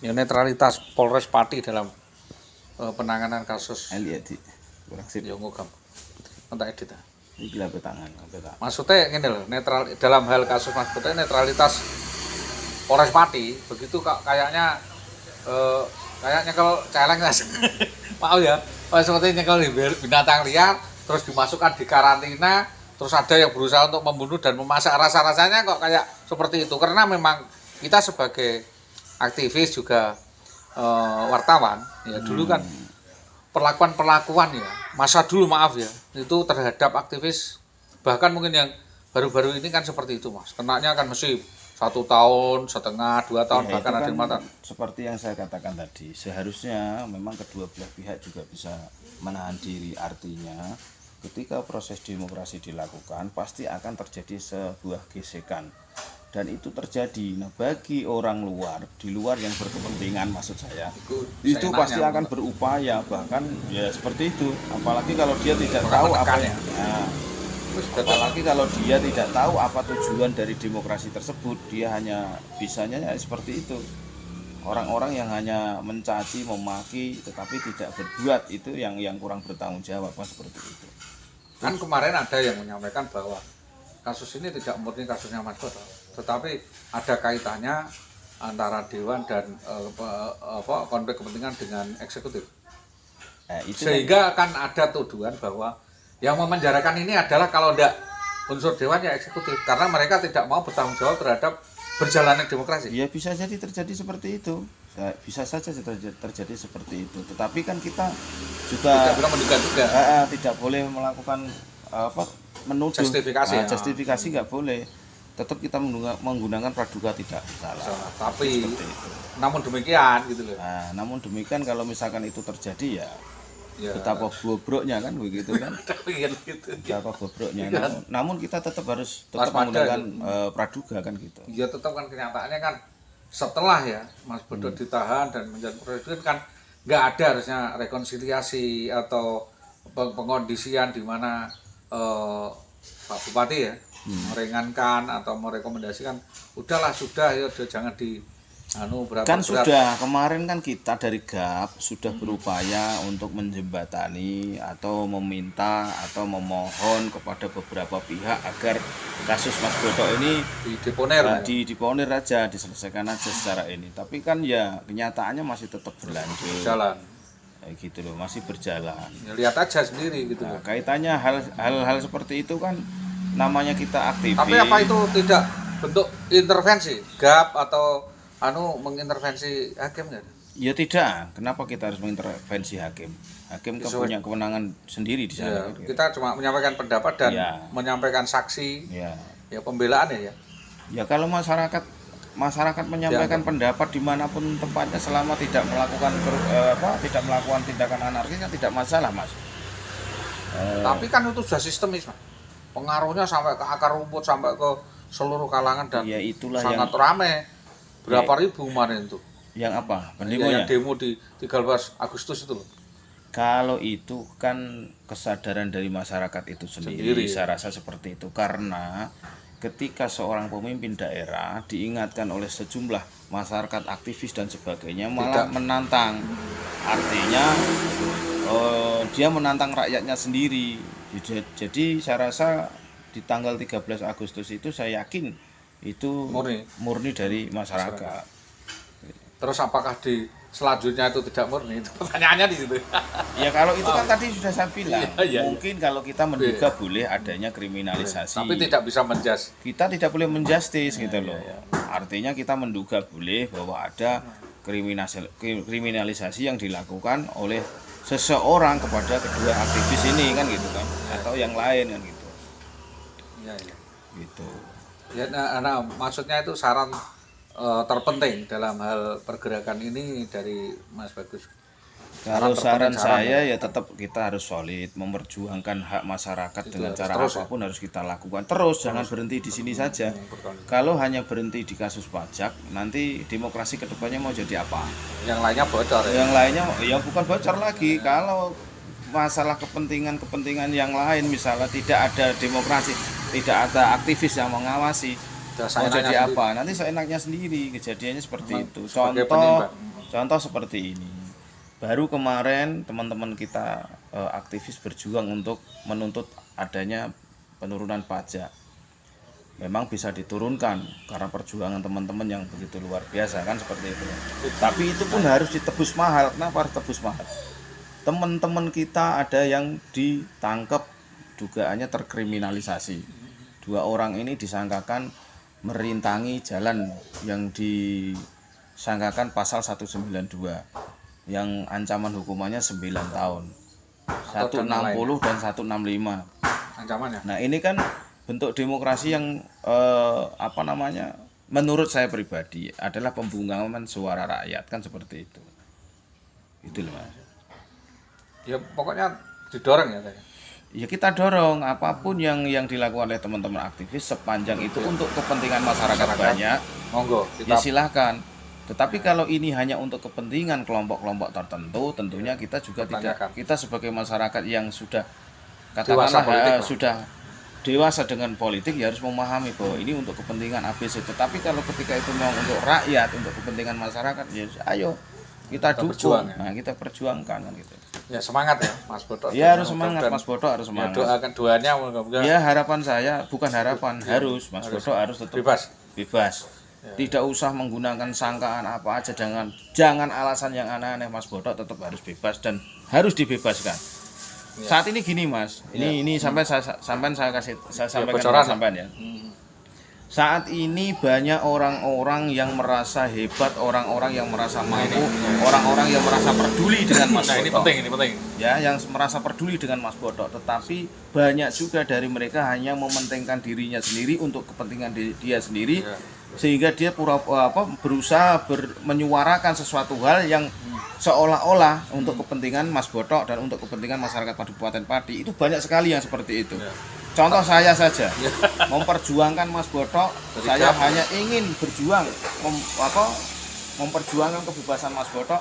Ya netralitas Polres Pati dalam penanganan kasus lihat di kurang sip ya ngogam. Entak edit. iki lah petangan Maksudnya ngene lho, netral dalam hal kasus Mas Boto netralitas Polres Pati begitu kayaknya kalau celeng Mas. Maaf ya. Seperti nyekel binatang liar terus dimasukkan di karantina, terus ada yang berusaha untuk membunuh dan memasak, rasa-rasanya kok kayak seperti itu karena memang kita sebagai aktivis juga wartawan ya dulu kan perlakuan ya masa dulu maaf ya itu terhadap aktivis bahkan mungkin yang baru-baru ini kan seperti itu Mas, kenanya kan mesti 1 tahun setengah 2 tahun ya, bahkan ada yang mata. Seperti yang saya katakan tadi, seharusnya memang kedua belah pihak juga bisa menahan diri. Artinya ketika proses demokrasi dilakukan pasti akan terjadi sebuah gesekan dan itu terjadi. Nah, bagi orang luar di luar yang berkepentingan maksud saya itu pasti akan berupaya bahkan ya seperti itu, apalagi kalau dia tidak tahu apa yang apalagi kalau dia tidak tahu apa tujuan dari demokrasi tersebut, dia hanya bisanya ya seperti itu. Orang-orang yang hanya mencaci, memaki tetapi tidak berbuat itu yang kurang bertanggung jawab seperti itu. Kan kemarin ada yang menyampaikan bahwa kasus ini tidak murni kasusnya Mas Boto, tetapi ada kaitannya antara dewan dan konflik kepentingan dengan eksekutif. Sehingga kan ada tuduhan bahwa yang memenjarakan ini adalah kalau tidak unsur dewan ya eksekutif karena mereka tidak mau bertanggung jawab terhadap berjalannya demokrasi. Ya bisa jadi terjadi seperti itu, bisa saja terjadi seperti itu. Tetapi kan kita juga tidak menduga juga. Tidak boleh melakukan menuduh. Justifikasi nggak boleh. Tetap kita menggunakan praduga tidak salah. Tapi namun demikian gitu loh. Namun demikian kalau misalkan itu terjadi ya betapa bobroknya kan begitu kan. Betapa bobroknya. Namun kita tetap harus menggunakan praduga kan gitu. Ya tetap kan kenyataannya kan setelah ya Mas Boto ditahan dan menjalani proses kan nggak ada harusnya rekonsiliasi atau pengkondisian di mana Pak Bupati ya meringankan atau merekomendasikan udahlah sudah ya jangan di berapa kan berat. Sudah kemarin kan kita dari GAP sudah berupaya untuk menjembatani atau meminta atau memohon kepada beberapa pihak agar kasus Mas Boto ini dideponir aja, diselesaikan aja secara ini. Tapi kan ya kenyataannya masih tetap berlanjut. Berjalan. Gitu loh, masih berjalan. Ya, lihat aja sendiri gitu. Nah, kaitannya hal-hal seperti itu kan namanya kita aktivis. Tapi apa itu tidak bentuk intervensi GAP atau mengintervensi hakim nggak? Ya tidak. Kenapa kita harus mengintervensi hakim? Hakim kan punya kewenangan sendiri di sana. Ya, kita cuma menyampaikan pendapat dan menyampaikan saksi. Ya pembelaan ya. Ya kalau masyarakat menyampaikan pendapat dimanapun tempatnya selama tidak melakukan tindakan anarkis kan tidak masalah Mas. Tapi kan itu sudah sistemis Mas. Pengaruhnya sampai ke akar rumput sampai ke seluruh kalangan dan ya itulah sangat ramai. Berapa ribu kemarin itu? Yang apa? Pendemonya? Yang demo di 13 Agustus itu loh. Kalau itu kan kesadaran dari masyarakat itu sendiri. Saya rasa seperti itu karena ketika seorang pemimpin daerah diingatkan oleh sejumlah masyarakat aktivis dan sebagainya malah menantang. Artinya dia menantang rakyatnya sendiri. Jadi saya rasa di tanggal 13 Agustus itu saya yakin itu murni dari masyarakat. Terus apakah di selanjutnya itu tidak murni? Itu pertanyaannya di situ. Ya kalau itu kan tadi sudah saya bilang. Mungkin kalau kita menduga boleh adanya kriminalisasi. Tapi tidak bisa menjas. Kita tidak boleh menjustis gitu loh. Artinya kita menduga boleh bahwa ada kriminalisasi yang dilakukan oleh seseorang kepada kedua aktivis ini kan gitu kan, atau yang lain kan gitu. Gitu. Ya, maksudnya itu saran terpenting dalam hal pergerakan ini dari Mas Bagus. Kalau saran saya ya tetap kita harus solid memperjuangkan hak masyarakat itu dengan cara apapun harus kita lakukan. Jangan berhenti di sini saja. Kalau hanya berhenti di kasus pajak, nanti demokrasi kedepannya mau jadi apa? Yang lainnya bocor. Yang lainnya ya bukan bocor lagi. Kalau masalah kepentingan yang lain misalnya tidak ada demokrasi, tidak ada aktivis yang mengawasi, Udah mau seenaknya jadi sendiri. apa? Nanti seenaknya sendiri, kejadiannya seperti Memang itu. sebagai Contoh, penyeimbang. contoh seperti ini. Baru kemarin teman-teman kita aktivis berjuang untuk menuntut adanya penurunan pajak. Memang bisa diturunkan karena perjuangan teman-teman yang begitu luar biasa kan seperti itu. Tapi itu pun harus ditebus mahal. Kenapa harus tebus mahal? Teman-teman kita ada yang ditangkap dugaannya terkriminalisasi. 2 orang ini disangkakan merintangi jalan yang disangkakan pasal 192 yang ancaman hukumannya 9 tahun. 160 dan 165. Ancamannya. Nah, ini kan bentuk demokrasi yang menurut saya pribadi adalah pembungkaman suara rakyat kan seperti itu. Itu loh Mas. Ya pokoknya didorong ya saya. Ya kita dorong apapun yang dilakukan oleh teman-teman aktivis sepanjang itu untuk kepentingan masyarakat banyak, Monggo ya kita silahkan. Tetapi kalau ini hanya untuk kepentingan kelompok-kelompok tertentu, tentunya kita juga Pertanyakan. tidak, kita sebagai masyarakat yang sudah Dewasa politik, Pak. sudah dewasa dengan politik ya harus memahami bahwa ini untuk kepentingan ABC. Tetapi kalau ketika itu memang untuk rakyat, untuk kepentingan masyarakat, ya ayo kita dukung. berjuang, ya. Nah, kita perjuangkan kan gitu. ya semangat ya Mas Boto. Ya harus semangat Dan Mas Boto, harus ya, semangat. doakan doanya moga-moga Ya harapan saya, bukan harapan, harus Mas Boto harus tetap bebas. Tidak usah menggunakan sangkaan apa aja, jangan alasan yang aneh-aneh. Mas Boto tetap harus bebas dan harus dibebaskan. Ya. Saat ini gini Mas, ini sampai saya sampaikan bocoran. ke sampean ya. Saat ini banyak orang-orang yang merasa hebat, orang-orang yang merasa mampu, orang-orang yang merasa peduli dengan Mas Nah, Boto. ini penting. Ya, yang merasa peduli dengan Mas Boto, tetapi banyak juga dari mereka hanya mementingkan dirinya sendiri untuk kepentingan dia sendiri, Ya. sehingga dia berusaha menyuarakan sesuatu hal yang seolah-olah untuk kepentingan Mas Boto dan untuk kepentingan masyarakat Kabupaten Pati. Itu banyak sekali yang seperti itu. Ya. Contoh saya saja memperjuangkan Mas Boto, saya Jawab. hanya ingin berjuang memperjuangkan kebebasan Mas Boto.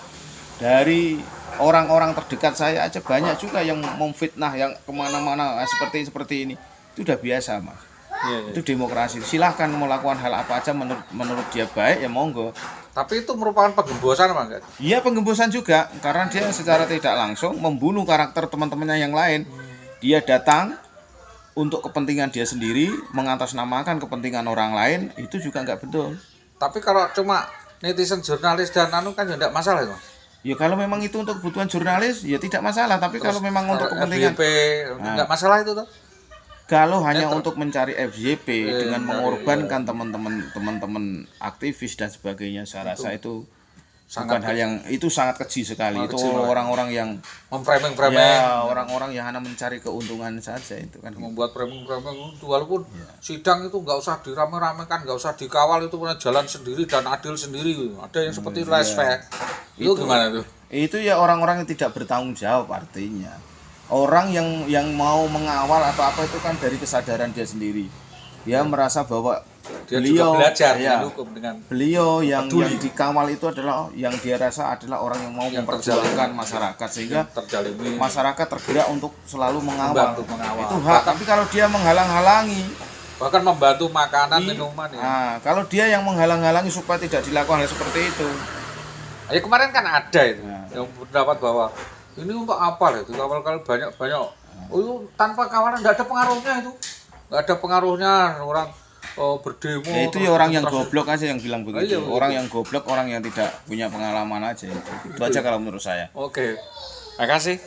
Dari orang-orang terdekat saya aja banyak juga yang memfitnah, yang kemana-mana seperti ini. Itu udah biasa Mas. Ya. Itu demokrasi. Silahkan melakukan hal apa aja menurut dia baik, ya monggo. Tapi itu merupakan penggembosan apa enggak? Iya, penggembosan juga karena dia secara tidak langsung membunuh karakter teman-temannya yang lain. Dia datang untuk kepentingan dia sendiri, mengatasnamakan kepentingan orang lain, itu juga nggak betul. Tapi kalau cuma netizen, jurnalis dan kan ya enggak masalah itu. Ya kalau memang itu untuk kebutuhan jurnalis, ya tidak masalah. Tapi kalau memang untuk kepentingan, FYP enggak masalah itu tuh. kalau hanya untuk mencari FYP dengan mengorbankan teman-teman aktivis dan sebagainya, saya rasa itu bukan hal yang itu sangat keji sekali. Itu orang-orang yang memframing ya orang-orang yang hanya mencari keuntungan saja itu kan. membuat framing itu, walaupun sidang itu nggak usah dirame-ramekan, nggak usah dikawal, itu punya jalan sendiri dan adil sendiri. Ada yang seperti flashback. Itu gimana tuh? Itu ya orang-orang yang tidak bertanggung jawab artinya. Orang yang mau mengawal atau apa itu kan dari kesadaran dia sendiri. Dia merasa bahwa Dia beliau juga belajar ya, dengan hukum, dengan beliau yang dikawal itu adalah yang dia rasa adalah orang yang mau memperjuangkan masyarakat, sehingga terjalimi masyarakat tergerak untuk selalu mengawal. membantu mengawal. Itu hak. Tapi kalau dia menghalang-halangi, bahkan membantu makanan, minuman ya. nah, kalau dia yang menghalang-halangi supaya tidak dilakukan hal seperti itu, Ya kemarin kan ada itu Nah. yang pendapat bahwa ini untuk apa itu kawal-kawal banyak. Oh itu tanpa kawalan nggak ada pengaruhnya itu, nggak ada pengaruhnya orang berdemo. ya itu ya orang yang goblok aja yang bilang begitu. iya. Orang yang goblok, orang yang tidak punya pengalaman aja itu. Itu aja kalau menurut saya. Oke, makasih.